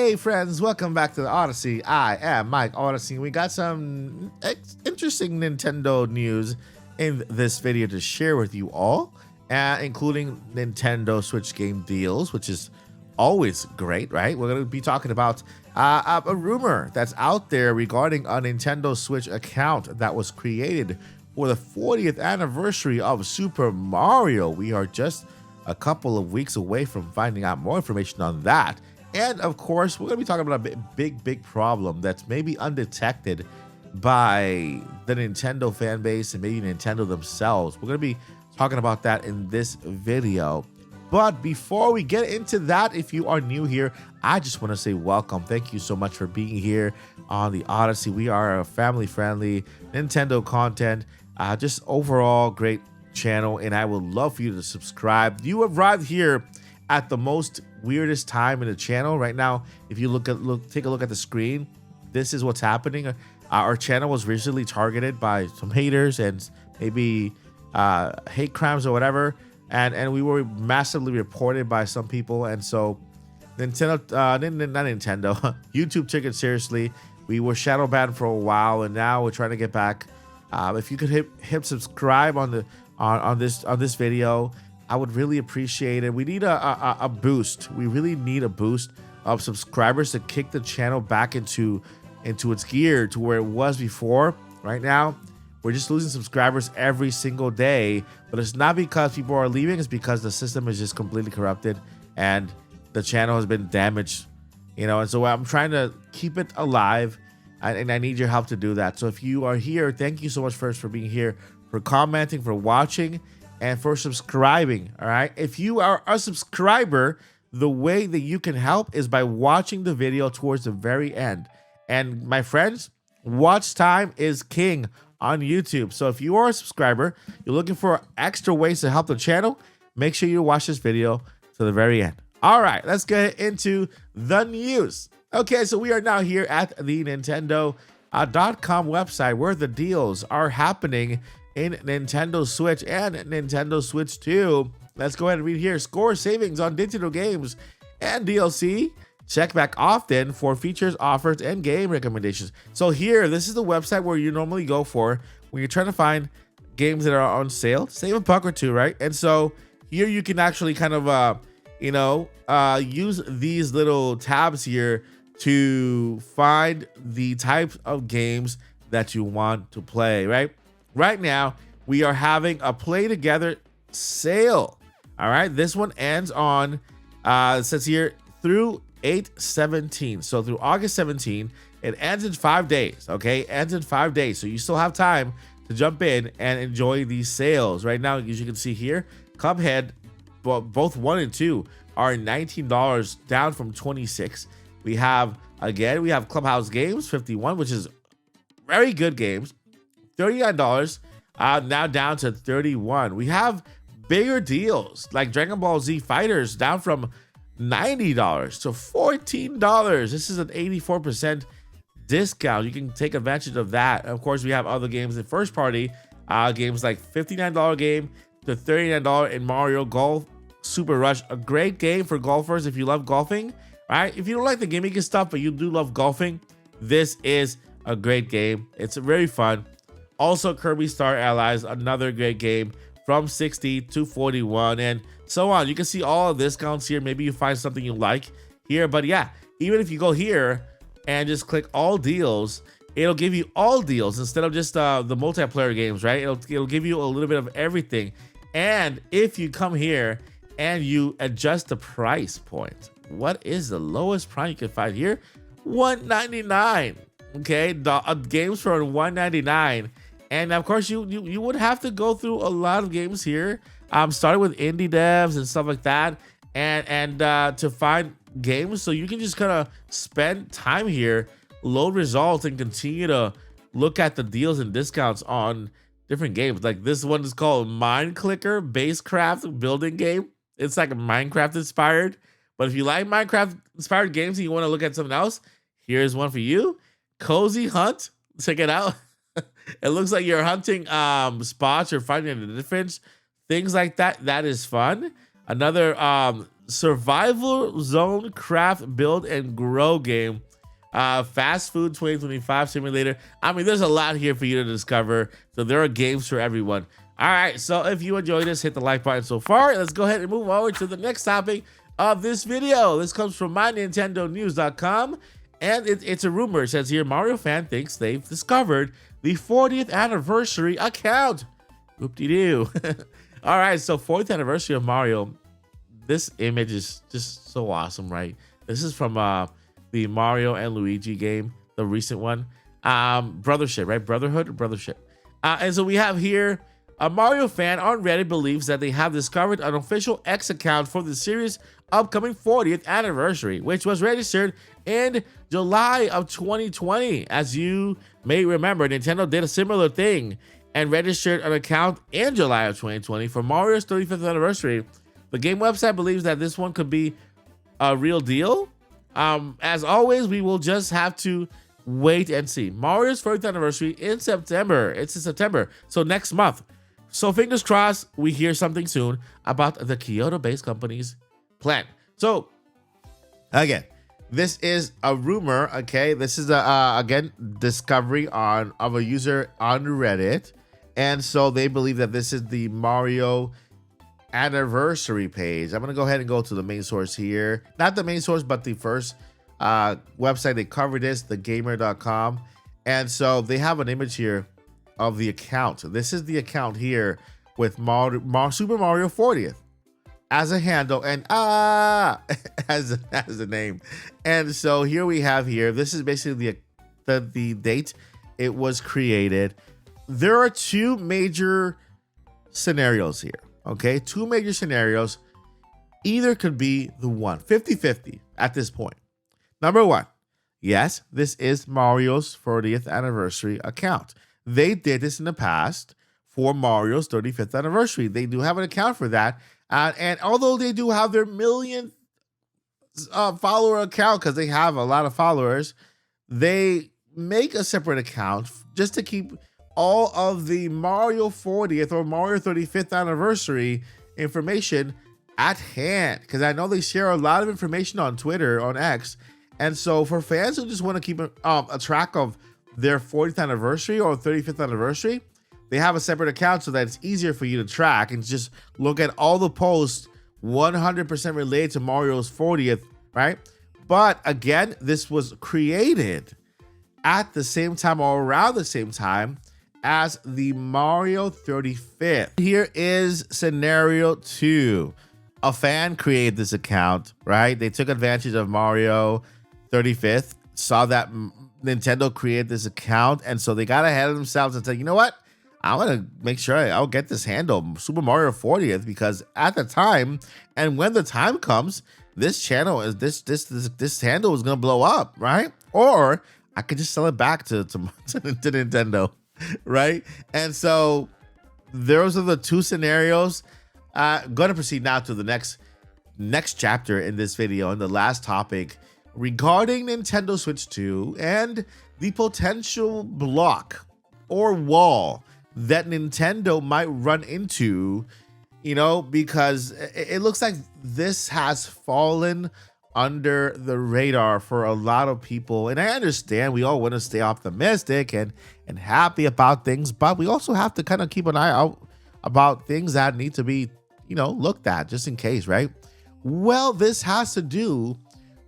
Hey friends, welcome back to the Odyssey. I am Mike Odyssey. We got some interesting Nintendo news in this video to share with you all, including Nintendo Switch game deals, which is always great, right? We're going to be talking about a rumor that's out there regarding a Nintendo Switch account that was created for the 40th anniversary of Super Mario. We are just a couple of weeks away from finding out more information on that. And of course, we're going to be talking about a big problem that's maybe undetected by the Nintendo fan base and maybe Nintendo themselves. We're going to be talking about that in this video. But before we get into that, if you are new here, I just want to say welcome. Thank you so much for being here on the Odyssey. We are a family-friendly Nintendo content, just overall great channel, and I would love for you to subscribe. You arrived here at the most weirdest time in the channel right now. If you take a look at the screen, this is what's happening. Our channel was recently targeted by some haters and maybe hate crimes or whatever, and we were massively reported by some people. And so Nintendo, not Nintendo, YouTube took it seriously. We were shadow banned for a while, and now we're trying to get back. If you could hit subscribe on this video, I would really appreciate it. We need a boost. We really need a boost of subscribers to kick the channel back into its gear to where it was before. Right now, we're just losing subscribers every single day, but it's not because people are leaving. It's because the system is just completely corrupted and the channel has been damaged, you know. And so I'm trying to keep it alive, and I need your help to do that. So if you are here, thank you so much first for being here, for commenting, for watching, and for subscribing. All right, if you are a subscriber, the way that you can help is by watching the video towards the very end. And my friends, watch time is king on YouTube. So if you are a subscriber, you're looking for extra ways to help the channel, make sure you watch this video to the very end. All right, let's get into the news. Okay, so we are now here at the Nintendo.com website where the deals are happening in Nintendo Switch and Nintendo Switch 2. Let's go ahead and read here. Score savings on digital games and DLC. Check back often for features, offers, and game recommendations. So here, this is the website where you normally go for when you're trying to find games that are on sale. Save a buck or two, right? And so here you can actually kind of, use these little tabs here to find the types of games that you want to play, right? Right now, we are having a Play Together sale. All right, this one ends on, it says here, through 8/17. So through August 17, it ends in 5 days, okay? Ends in 5 days. So you still have time to jump in and enjoy these sales. Right now, as you can see here, Cuphead, both 1 and 2, are $19, down from $26. We have Clubhouse Games, 51, which is very good games. $39, now down to $31. We have bigger deals like Dragon Ball Z Fighters, down from $90 to $14. This is an 84% discount. You can take advantage of that. And of course, we have other games in first party, games like $59 game to $39 in Mario Golf Super Rush, a great game for golfers if you love golfing. Right? If you don't like the gimmicky stuff, but you do love golfing, this is a great game. It's very fun. Also, Kirby Star Allies, another great game, from $60 to $41, and so on. You can see all the discounts here. Maybe you find something you like here, but yeah, even if you go here and just click all deals, it'll give you all deals instead of just the multiplayer games, right? It'll give you a little bit of everything. And if you come here and you adjust the price point, what is the lowest price you can find here? $199. Okay, games for $199. And of course, you would have to go through a lot of games here. Starting with indie devs and stuff like that, and to find games. So you can just kind of spend time here, load results, and continue to look at the deals and discounts on different games. Like this one is called Mine Clicker Basecraft Building Game. It's like a Minecraft inspired. But if you like Minecraft inspired games and you want to look at something else, here's one for you. Cozy Hunt. Check it out. It looks like you're hunting spots or finding the difference, things like that. That is fun. Another survival zone craft build and grow game. Fast food 2025 simulator. I mean, there's a lot here for you to discover. So there are games for everyone. All right, so if you enjoyed this, hit the like button so far. Let's go ahead and move over to the next topic of this video. This comes from mynintendonews.com, and it's a rumor. It says here, Mario fan thinks they've discovered the 40th anniversary account. Whoop-de-doo. All right, so 40th anniversary of Mario. This image is just so awesome, right? This is from the Mario and Luigi game, the recent one. Brothership, right? Brotherhood or Brothership. And so we have here, a Mario fan on Reddit believes that they have discovered an official X account for the series' upcoming 40th anniversary, which was registered in July of 2020. As you may remember, Nintendo did a similar thing and registered an account in July of 2020 for Mario's 35th anniversary. The game website believes that this one could be a real deal. As always, we will just have to wait and see. Mario's 40th anniversary in September. It's in September, so next month. So fingers crossed we hear something soon about the Kyoto-based company's plan. So again, this is a rumor, okay? This is again discovery of a user on Reddit, and so they believe that this is the Mario anniversary page. I'm gonna go ahead and go to the main source here. Not the main source, but the first website they covered this, thegamer.com. And so they have an image here of the account. This is the account here with Super Mario 40th as a handle and as a name. And so here we have here, this is basically the date it was created. There are two major scenarios here. Okay, two major scenarios. Either could be the one, 50-50 at this point. Number one, yes, this is Mario's 40th anniversary account. They did this in the past for Mario's 35th anniversary. They do have an account for that. And although they do have their millionth follower account, because they have a lot of followers, they make a separate account just to keep all of the Mario 40th or Mario 35th anniversary information at hand, because I know they share a lot of information on Twitter, on X. And so for fans who just want to keep a track of their 40th anniversary or 35th anniversary, they have a separate account so that it's easier for you to track and just look at all the posts 100% related to Mario's 40th, right? But again, this was created at the same time or around the same time as the Mario 35th. Here is scenario 2. A fan created this account, right? They took advantage of Mario 35th, saw that Nintendo created this account, and so they got ahead of themselves and said, you know what? I want to make sure I'll get this handle, Super Mario 40th, because at the time, and when the time comes, this channel is this handle is gonna blow up, right? Or I could just sell it back to Nintendo. Right? And so those are the two scenarios. Going to proceed now to the next chapter in this video, and the last topic regarding Nintendo Switch 2 and the potential block or wall that Nintendo might run into, you know, because it looks like this has fallen under the radar for a lot of people. And I understand we all want to stay optimistic and happy about things, but we also have to kind of keep an eye out about things that need to be, you know, looked at just in case, right? Well, this has to do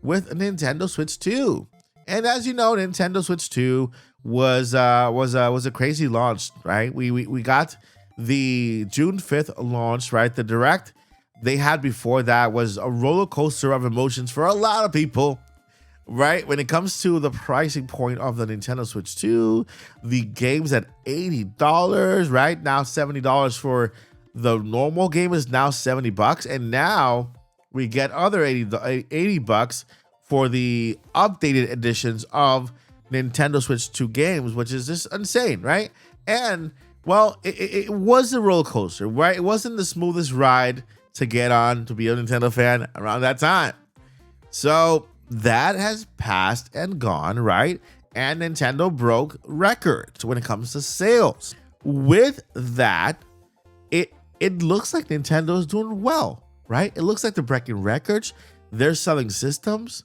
with Nintendo Switch 2. And as you know, Nintendo Switch 2 was a crazy launch, right? We got the June 5th launch, right? The direct they had before that was a roller coaster of emotions for a lot of people, right? When it comes to the pricing point of the Nintendo Switch 2, the game's at $80, right? Now $70 for the normal game is now $70, and now we get other $80 for the updated editions of Nintendo Switch 2 games, which is just insane, right? And well, it was a roller coaster, right? It wasn't the smoothest ride to get on to be a Nintendo fan around that time. So that has passed and gone, right? And Nintendo broke records when it comes to sales. With that, it looks like Nintendo is doing well, right? It looks like they're breaking records. They're selling systems.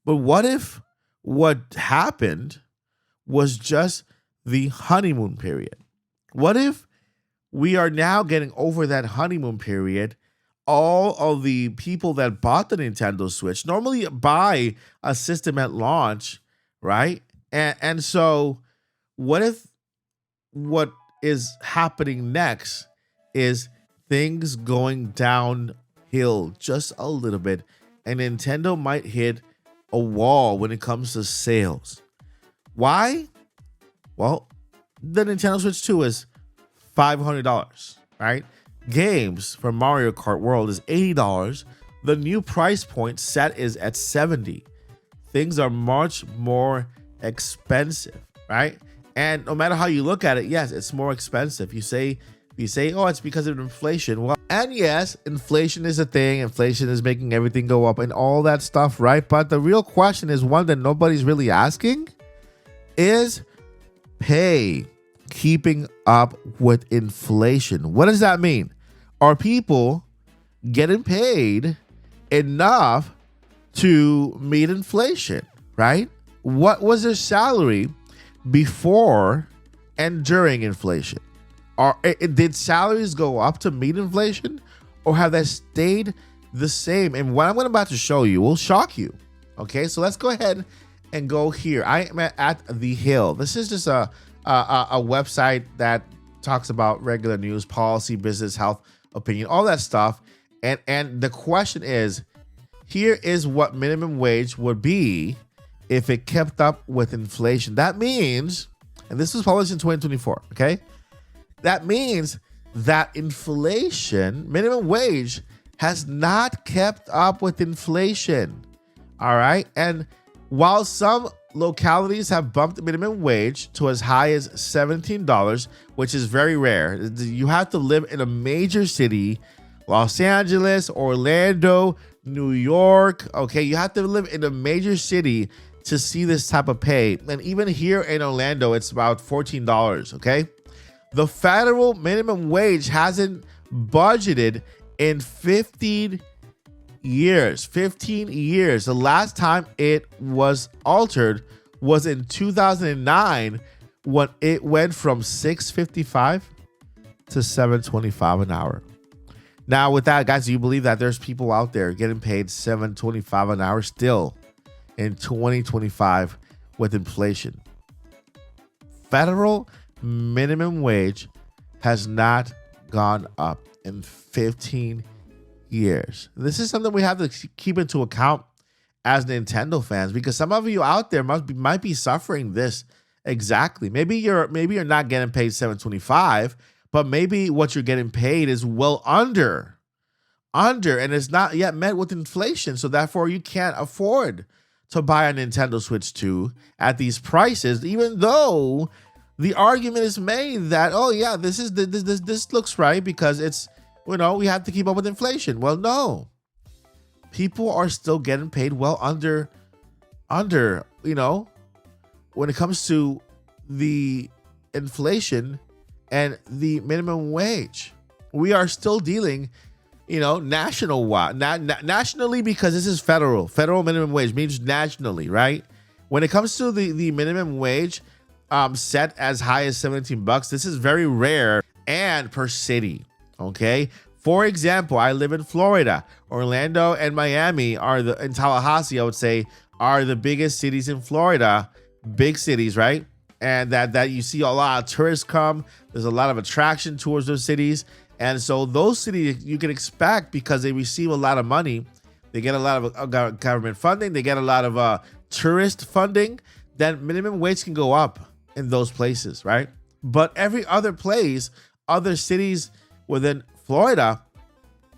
But what if what happened was just the honeymoon period? What if we are now getting over that honeymoon period? All of the people that bought the Nintendo Switch normally buy a system at launch, right? And so what if what is happening next is things going downhill just a little bit, and Nintendo might hit a wall when it comes to sales? Why? Well, the Nintendo Switch 2 is $500, right? Games for Mario Kart World is $80. The new price point set is at $70. Things are much more expensive, right? And no matter how you look at it, yes, it's more expensive. You say, oh, it's because of inflation. Well, and yes, inflation is a thing. Inflation is making everything go up and all that stuff, right? But the real question is one that nobody's really asking: is pay keeping up with inflation? What does that mean? Are people getting paid enough to meet inflation, right? What was their salary before and during inflation? Did salaries go up to meet inflation, or have they stayed the same? And what I'm about to show you will shock you. Okay, so let's go ahead and go here. I am at The Hill. This is just a website that talks about regular news, policy, business, health, opinion, all that stuff. And the question is, here is what minimum wage would be if it kept up with inflation. That means, and this was published in 2024, okay? That means that inflation, minimum wage, has not kept up with inflation. All right. And while some localities have bumped minimum wage to as high as $17, which is very rare. You have to live in a major city, Los Angeles, Orlando, New York. Okay, you have to live in a major city to see this type of pay. And even here in Orlando, it's about $14. Okay, the federal minimum wage hasn't budgeted in 15 years. 15 years. The last time it was altered was in 2009, when it went from $6.55 to $7.25 an hour. Now, with that, guys, do you believe that there's people out there getting paid $7.25 an hour still in 2025 with inflation? Federal minimum wage has not gone up in 15 years. This is something we have to keep into account as Nintendo fans, because some of you out there might be suffering this exactly. Maybe you're not getting paid $7.25, but maybe what you're getting paid is well under, and it's not yet met with inflation. So therefore, you can't afford to buy a Nintendo Switch 2 at these prices, even though the argument is made that, oh yeah, this looks right because it's, we have to keep up with inflation. Well, no, people are still getting paid well under, when it comes to the inflation and the minimum wage. We are still dealing, nationally, because this is federal minimum wage means nationally, right? When it comes to the minimum wage set as high as $17, this is very rare and per city. Okay. For example, I live in Florida. Orlando and Miami and Tallahassee, I would say, are the biggest cities in Florida. Big cities, right? And that you see a lot of tourists come. There's a lot of attraction towards those cities. And so those cities you can expect, because they receive a lot of money. They get a lot of government funding. They get a lot of tourist funding. Then minimum wage can go up in those places, right? But every other place, other cities within Florida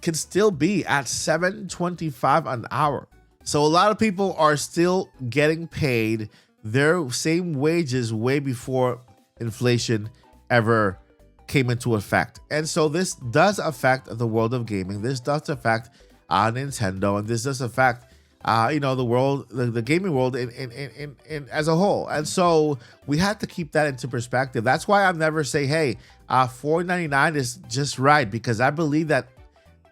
can still be at $7.25 an hour. So a lot of people are still getting paid their same wages way before inflation ever came into effect. And so this does affect the world of gaming. This does affect Nintendo, and this does affect the world, the gaming world in as a whole. And so we have to keep that into perspective. That's why I never say, hey, $4.99 is just right, because I believe that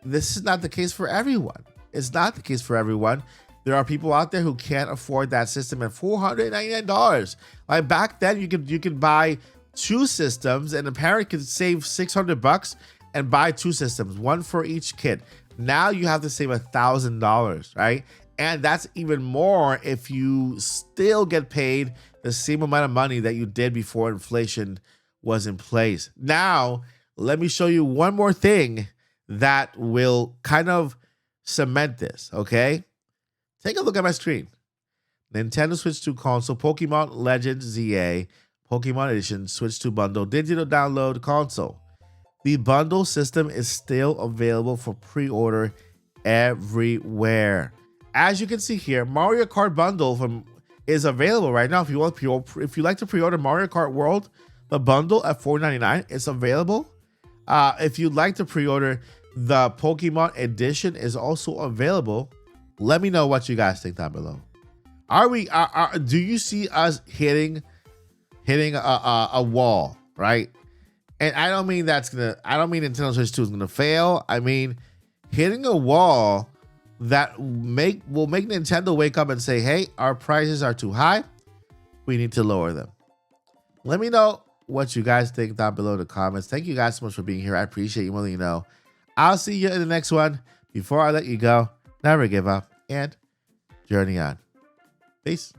this is not the case for everyone. It's not the case for everyone. There are people out there who can't afford that system at $499. Like back then, you could buy 2 systems, and a parent could save $600 and buy 2 systems, one for each kid. Now you have to save $1,000, right? And that's even more if you still get paid the same amount of money that you did before inflation was in place. Now, let me show you one more thing that will kind of cement this, okay? Take a look at my screen. Nintendo Switch 2 console, Pokemon Legends ZA, Pokemon Edition, Switch 2 bundle, digital download console. The bundle system is still available for pre-order everywhere. As you can see here, Mario Kart bundle is available right now. If you like to pre-order Mario Kart World, the bundle at $4.99, it's available. If you'd like to pre-order the Pokemon Edition, is also available. Let me know what you guys think down below. Do you see us hitting a wall, right? And I don't mean Nintendo Switch 2 is gonna fail. I mean hitting a wall that will make Nintendo wake up and say, hey, our prices are too high. We need to lower them. Let me know what you guys think down below in the comments. Thank you guys so much for being here. I appreciate you more than you know. I'll see you in the next one. Before I let you go, never give up and journey on. Peace.